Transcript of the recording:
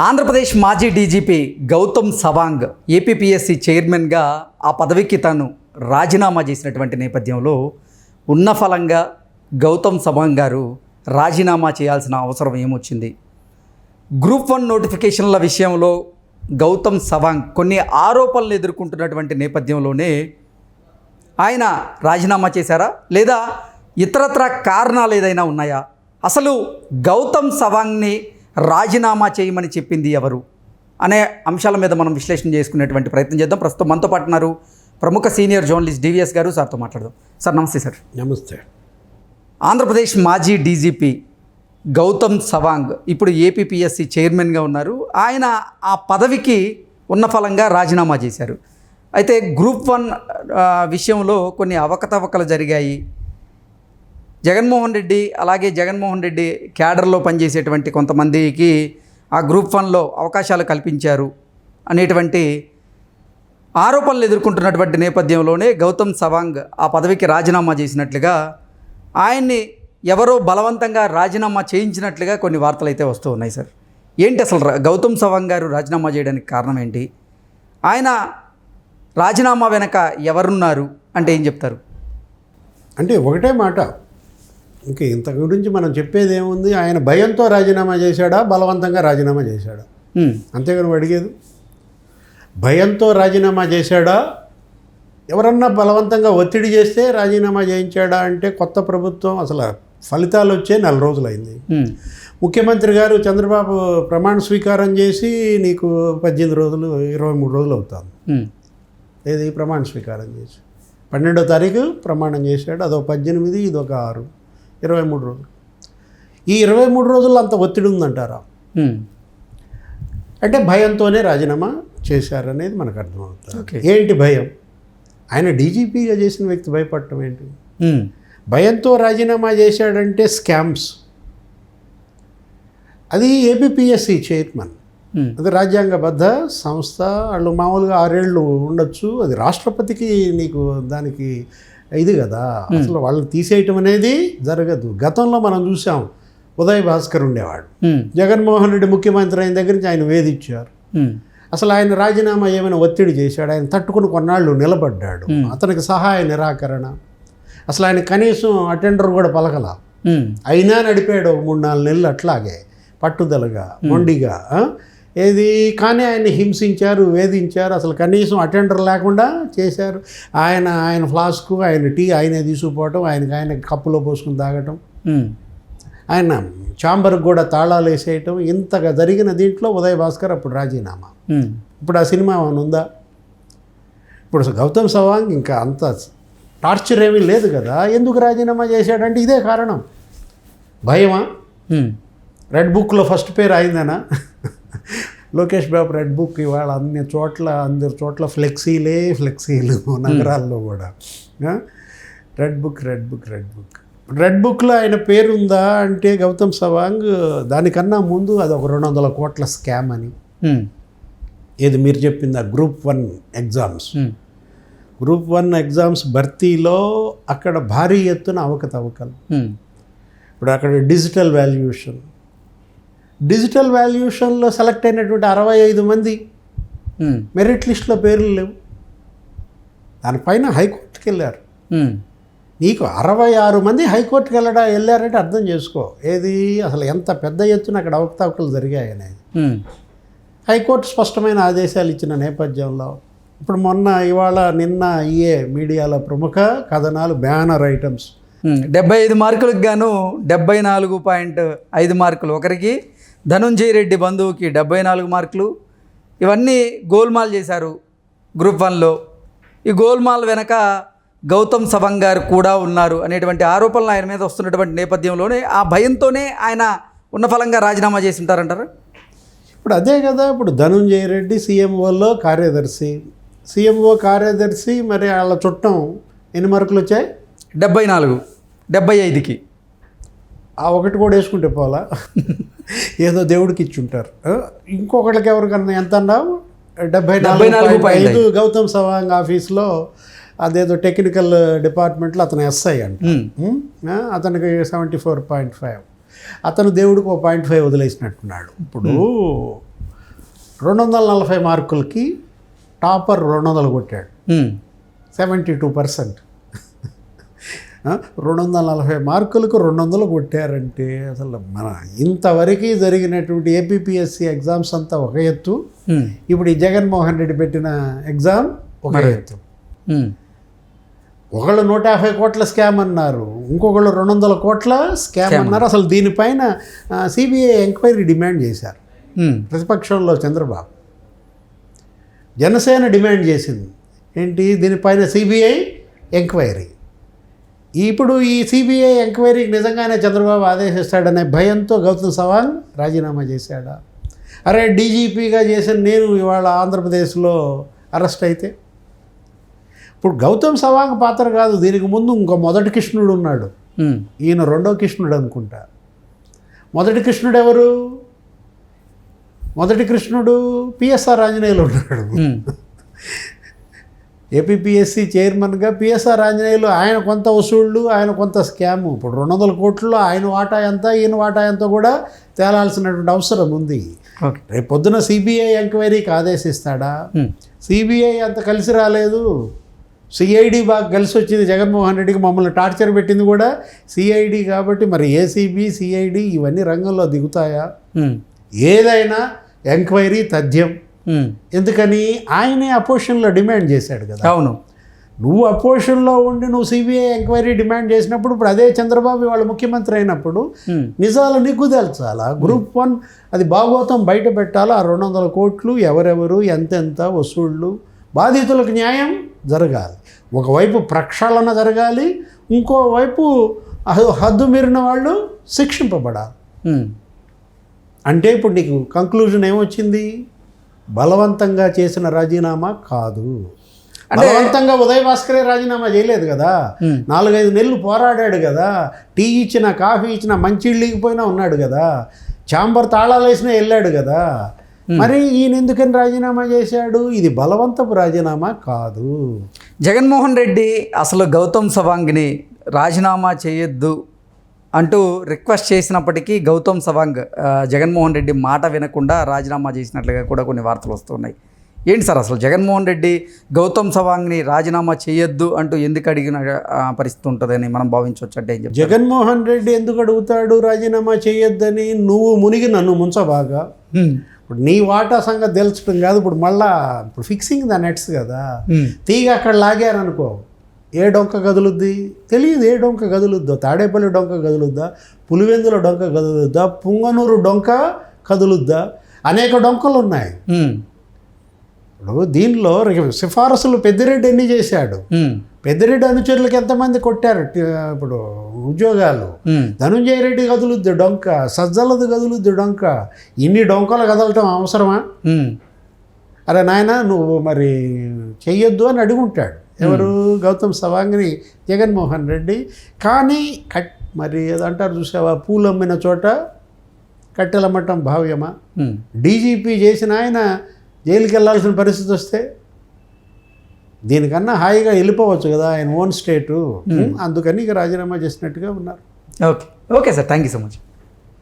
ఆంధ్రప్రదేశ్ మాజీ DGP Gautam Sawang APPSC చైర్మన్గా ఆ పదవికి తాను రాజీనామా చేసినటువంటి నేపథ్యంలో ఉన్న ఫలంగా గౌతమ్ సవాంగ్ గారు రాజీనామా చేయాల్సిన అవసరం ఏమొచ్చింది? గ్రూప్ 1 నోటిఫికేషన్ల విషయంలో గౌతమ్ సవాంగ్ కొన్ని ఆరోపణలు ఎదుర్కొంటున్నటువంటి నేపథ్యంలోనే ఆయన రాజీనామా చేశారా, లేదా ఇతరత్ర కారణాలు ఏదైనా ఉన్నాయా? అసలు గౌతమ్ సవాంగ్ని రాజీనామా చేయమని చెప్పింది ఎవరు అనే అంశాల మీద మనం విశ్లేషణ చేసుకునేటువంటి ప్రయత్నం చేద్దాం. ప్రస్తుతం మనతో పాటు ఉన్నారు ప్రముఖ సీనియర్ జర్నలిస్ట్ డివిఎస్ గారు. సార్తో మాట్లాడదాం. సార్ నమస్తే. సార్ నమస్తే. ఆంధ్రప్రదేశ్ మాజీ డీజీపీ గౌతమ్ సవాంగ్ ఇప్పుడు ఏపీపీఎస్సీ చైర్మన్గా ఉన్నారు. ఆయన ఆ పదవికి ఉన్న ఫలంగా రాజీనామా చేశారు. అయితే గ్రూప్ 1 విషయంలో కొన్ని అవకతవకలు జరిగాయి. జగన్మోహన్ రెడ్డి క్యాడర్లో పనిచేసేటువంటి కొంతమందికి ఆ గ్రూప్ 1లో అవకాశాలు కల్పించారు అనేటువంటి ఆరోపణలు ఎదుర్కొంటున్నటువంటి నేపథ్యంలోనే గౌతమ్ సవాంగ్ ఆ పదవికి రాజీనామా చేసినట్లుగా, ఆయన్ని ఎవరో బలవంతంగా రాజీనామా చేయించినట్లుగా కొన్ని వార్తలు అయితే వస్తూ ఉన్నాయి. సార్ ఏంటి అసలు గౌతమ్ సవాంగ్ గారు రాజీనామా చేయడానికి కారణం ఏంటి? ఆయన రాజీనామా వెనక ఎవరున్నారు అంటే ఏం చెప్తారు? అంటే ఒకటే మాట, ఇంకా ఇంత గురించి మనం చెప్పేది ఏముంది? ఆయన భయంతో రాజీనామా చేశాడా, బలవంతంగా రాజీనామా చేశాడా? అంతేగాని అడిగేది భయంతో రాజీనామా చేశాడా, ఎవరన్నా బలవంతంగా ఒత్తిడి చేస్తే రాజీనామా చేయించాడా అంటే కొత్త ప్రభుత్వం అసలు ఫలితాలు వచ్చే 4 రోజులైంది. ముఖ్యమంత్రి గారు చంద్రబాబు ప్రమాణ స్వీకారం చేసి నీకు 18 రోజులు 23 రోజులు అవుతుంది. ఏది ప్రమాణ స్వీకారం చేసి 12వ తారీఖు ప్రమాణం చేశాడు. అదొక 18, ఇదొక 6, 23 రోజులు. ఈ 23 రోజుల్లో అంత ఒత్తిడి ఉందంటారా? అంటే భయంతోనే రాజీనామా చేశారనేది మనకు అర్థమవుతుంది. ఏంటి భయం? ఆయన డీజీపీగా చేసిన వ్యక్తి భయపడటం ఏంటి? భయంతో రాజీనామా చేశాడంటే స్కామ్స్. అది ఏపీపీఎస్సీ చైర్మన్, అది రాజ్యాంగబద్ధ సంస్థ. వాళ్ళు మామూలుగా 6 ఏళ్ళు ఉండొచ్చు. అది రాష్ట్రపతికి నీకు దానికి ఇది కదా, అసలు వాళ్ళని తీసేయటం అనేది జరగదు. గతంలో మనం చూసాం, ఉదయ్ భాస్కర్ ఉండేవాడు, జగన్మోహన్ రెడ్డి ముఖ్యమంత్రి అయిన దగ్గర నుంచి ఆయన వేధించారు. అసలు ఆయన రాజీనామా ఏమైనా ఒత్తిడి చేశాడు? ఆయన తట్టుకుని కొన్నాళ్ళు నిలబడ్డాడు. అతనికి సహాయ నిరాకరణ, అసలు ఆయన కనీసం అటెండర్ కూడా పలకల, అయినా నడిపాడు 3-4 నెలలు అట్లాగే పట్టుదలగా మొండిగా. ఏది కానీ ఆయన్ని హింసించారు, వేధించారు, అసలు కనీసం అటెండర్ లేకుండా చేశారు. ఆయన ఫ్లాస్కు, ఆయన టీ ఆయనే తీసుకుపోవటం, ఆయన కప్పులో పోసుకుని తాగటం, ఆయన ఛాంబర్కి కూడా తాళాలు వేసేయటం, ఇంతగా జరిగిన దీంట్లో ఉదయ్ భాస్కర్ అప్పుడు రాజీనామా. ఇప్పుడు ఆ సినిమా ఏమైనా ఉందా? ఇప్పుడు గౌతమ్ సవాంగ్ ఇంకా అంత టార్చర్ ఏమీ లేదు కదా, ఎందుకు రాజీనామా చేశాడంటే ఇదే కారణం. భయమా? రెడ్ బుక్లో ఫస్ట్ పేరు అయిందనా? లోకేష్ బాబు రెడ్ బుక్ ఇవాళ అందరి చోట్ల ఫ్లెక్సీలు నగరాల్లో కూడా. రెడ్ బుక్లో ఆయన పేరుందా అంటే గౌతమ్ సవాంగ్ దానికన్నా ముందు అది ఒక 200 కోట్ల స్కామ్ అని. ఏది మీరు చెప్పింది గ్రూప్ 1 ఎగ్జామ్స్. గ్రూప్ 1 ఎగ్జామ్స్ భర్తీలో అక్కడ భారీ ఎత్తున అవకతవకలు. ఇప్పుడు అక్కడ డిజిటల్ వాల్యుయేషన్లో సెలెక్ట్ అయినటువంటి 65 మంది మెరిట్ లిస్ట్లో పేర్లు లేవు. దానిపైన హైకోర్టుకి వెళ్ళారు. నీకు 66 మంది హైకోర్టుకి వెళ్ళారంటే అర్థం చేసుకో, ఏది అసలు ఎంత పెద్ద ఎత్తున అక్కడ అవకతవకలు జరిగాయి అనేది. హైకోర్టు స్పష్టమైన ఆదేశాలు ఇచ్చిన నేపథ్యంలో ఇప్పుడు ఇవాళ నిన్న మీడియాలో ప్రముఖ కథనాలు, బ్యానర్ ఐటమ్స్ 75 మార్కులకు గాను 74.5 మార్కులు ఒకరికి, ధనుంజయ రెడ్డి బంధువుకి 74 మార్కులు. ఇవన్నీ గోల్మాల్ చేశారు గ్రూప్ 1లో. ఈ గోల్మాల్ వెనక గౌతమ్ సవాంగ్ గారు కూడా ఉన్నారు అనేటువంటి ఆరోపణలు ఆయన మీద వస్తున్నటువంటి నేపథ్యంలోనే ఆ భయంతోనే ఆయన ఉన్న ఫలంగా రాజీనామా చేసి ఉంటారంటారు. ఇప్పుడు అదే కదా, ఇప్పుడు ధనుంజయ రెడ్డి సీఎంఓలో కార్యదర్శి, మరి వాళ్ళ చుట్టం ఎన్ని మార్కులు వచ్చాయి? 74, 75కి ఆ ఒకటి కూడా వేసుకుంటే పోలా, ఏదో దేవుడికి ఇచ్చి ఉంటారు. ఇంకొకళ్ళకి ఎవరికన్నా ఎంత అన్నావు? 74.5. గౌతమ్ సవాంగ్ ఆఫీస్లో అదేదో టెక్నికల్ డిపార్ట్మెంట్లో అతను ఎస్ఐ అంట, అతనికి 74.5. అతను దేవుడికి 0.5 వదిలేసినట్టున్నాడు. ఇప్పుడు 240 మార్కులకి టాపర్ 200 కొట్టాడు, ఉమ్. 72%. 240 మార్కులకు 200 కొట్టారంటే అసలు మన ఇంతవరకు జరిగినటువంటి ఏపీపీఎస్సీ ఎగ్జామ్స్ అంతా ఒక ఎత్తు, ఉమ్. ఇప్పుడు ఈ జగన్మోహన్ రెడ్డి పెట్టిన ఎగ్జామ్ ఒక ఎత్తు. ఉమ్. ఒకళ్ళు 150 కోట్ల స్కామ్ అన్నారు, ఇంకొకళ్ళు 200 కోట్ల స్కామ్ అన్నారు. అసలు దీనిపైన సిబిఐ ఎంక్వైరీ డిమాండ్ చేశారు ఉమ్. ప్రతిపక్షంలో చంద్రబాబు. జనసేన డిమాండ్ చేసింది ఏంటి, దీనిపైన సిబిఐ ఎంక్వైరీ. ఇప్పుడు ఈ సిబిఐ ఎంక్వైరీకి నిజంగానే చంద్రబాబు ఆదేశిస్తాడనే భయంతో గౌతమ్ సవాంగ్ రాజీనామా చేశాడా? అరే డీజీపీగా చేసిన నేను ఇవాళ ఆంధ్రప్రదేశ్లో అరెస్ట్ అయితే, ఇప్పుడు గౌతమ్ సవాంగ్ పాత్ర కాదు, దీనికి ముందు ఇంకో మొదటి కృష్ణుడు ఉన్నాడు, ఉమ్. ఈయన రెండో కృష్ణుడు అనుకుంటా. మొదటి కృష్ణుడు ఎవరు? మొదటి కృష్ణుడు పిఎస్ఆర్ ఆంజనేయులు ఉన్నాడు. ఉమ్. ఏపీపీఎస్సీ చైర్మన్గా పిఎస్ఆర్ ఆంజనేయులు, ఆయన కొంత వసూళ్ళు, ఆయన కొంత స్కాము. ఇప్పుడు 200 కోట్లలో ఆయన వాటా ఎంత, ఈయన వాటా ఎంత కూడా తేలాల్సినటువంటి అవసరం ఉంది. ఓకే. రేపు పొద్దున సిబిఐ ఎంక్వైరీకి ఆదేశిస్తాడా? ఉమ్. సిబిఐ అంత కలిసి రాలేదు, సిఐడి బాగా కలిసి వచ్చింది జగన్మోహన్ రెడ్డికి. మమ్మల్ని టార్చర్ పెట్టింది కూడా సిఐడి కాబట్టి మరి ఏసీబీ సిఐడి ఇవన్నీ రంగంలో దిగుతాయా? ఉమ్. ఏదైనా ఎంక్వైరీ తథ్యం. ఉమ్. ఎందుకని ఆయనే అపోజిషన్లో డిమాండ్ చేశాడు కదా. అవును. నువ్వు అపోజిషన్లో ఉండి నువ్వు సిబిఐ ఎంక్వైరీ డిమాండ్ చేసినప్పుడు, ఇప్పుడు అదే చంద్రబాబు వాళ్ళు ముఖ్యమంత్రి అయినప్పుడు ఉమ్. నిజాలు నీకు తెలుసాలా? గ్రూప్ 1 అది భాగవతం బయట పెట్టాలా? ఆ 200 కోట్లు ఎవరెవరు, ఎంతెంత వసూళ్ళు, బాధితులకు న్యాయం జరగాలి. ఒకవైపు ప్రక్షాళన జరగాలి, ఇంకోవైపు హద్దు మీరిన వాళ్ళు శిక్షింపబడాలి. ఉమ్. అంటే ఇప్పుడు నీకు కంక్లూజన్ ఏమొచ్చింది? బలవంతంగా చేసిన రాజీనామా కాదు. బలవంతంగా ఉదయ్ భాస్కరే రాజీనామా చేయలేదు కదా, 4-5 నెలలు పోరాడాడు కదా, టీ ఇచ్చిన కాఫీ ఇచ్చిన మంచిళ్ళు లేకపోయినా ఉన్నాడు కదా, ఛాంబర్ తాళాలు వేసినా వెళ్ళాడు కదా. మరి ఈయన ఎందుకని రాజీనామా చేశాడు? ఇది బలవంతపు రాజీనామా కాదు. జగన్మోహన్ రెడ్డి అసలు గౌతమ్ సవాంగ్ని రాజీనామా చేయొద్దు అంటూ రిక్వెస్ట్ చేసినప్పటికీ గౌతమ్ సవాంగ్ జగన్మోహన్ రెడ్డి మాట వినకుండా రాజీనామా చేసినట్లుగా కూడా కొన్ని వార్తలు వస్తున్నాయి. ఏంటి సార్ అసలు జగన్మోహన్ రెడ్డి గౌతమ్ సవాంగ్ని రాజీనామా చేయొద్దు అంటూ ఎందుకు అడిగిన పరిస్థితి ఉంటుందని మనం భావించవచ్చు? అంటే ఏం చెప్తారు? జగన్మోహన్ రెడ్డి ఎందుకు అడుగుతాడు రాజీనామా చేయొద్దని? నువ్వు మునిగి నన్ను ముంచబాగా. ఇప్పుడు నీ వాటా సంగతి తెలుసుకోవడం కాదు, ఇప్పుడు మళ్ళా ఇప్పుడు ఫిక్సింగ్ ద నెట్స్ కదా. తీగ అక్కడ లాగారనుకో, ఏ డొంక కదులుద్ది తెలియదు, ఏ డొంక కదులుద్దో. తాడేపల్లి డొంక కదులుద్దా, పులివెందుల డొంక కదులుద్దా, పుంగనూరు డొంక కదులుద్దా, అనేక డొంకలు ఉన్నాయి. ఇప్పుడు దీనిలో సిఫారసులు పెద్దిరెడ్డి ఎన్ని చేశాడు? పెద్దిరెడ్డి అనుచరులకు ఎంతమంది కొట్టారు ఇప్పుడు ఉద్యోగాలు? ధనుంజయ రెడ్డి కదులుద్ది డొంక, సజ్జలది కదులుద్ది డొంక. ఇన్ని డొంకలు కదలటం అవసరమా? అరే నాయన నువ్వు మరి చెయ్యొద్దు అని అడుగుంటాడు ఎవరు? గౌతమ్ సవాంగ్ని జగన్మోహన్ రెడ్డి. కానీ మరి అదంటారు చూసావా, పూలమ్మిన చోట కట్టెలమ్మటం భావ్యమా? డీజీపీ చేసిన ఆయన జైలుకి వెళ్ళాల్సిన పరిస్థితి వస్తే దీనికన్నా హాయిగా వెళ్ళిపోవచ్చు కదా, ఆయన ఓన్ స్టేటు. అందుకని ఇక రాజీనామా చేసినట్టుగా ఉన్నారు. Okay sir, thank you so much.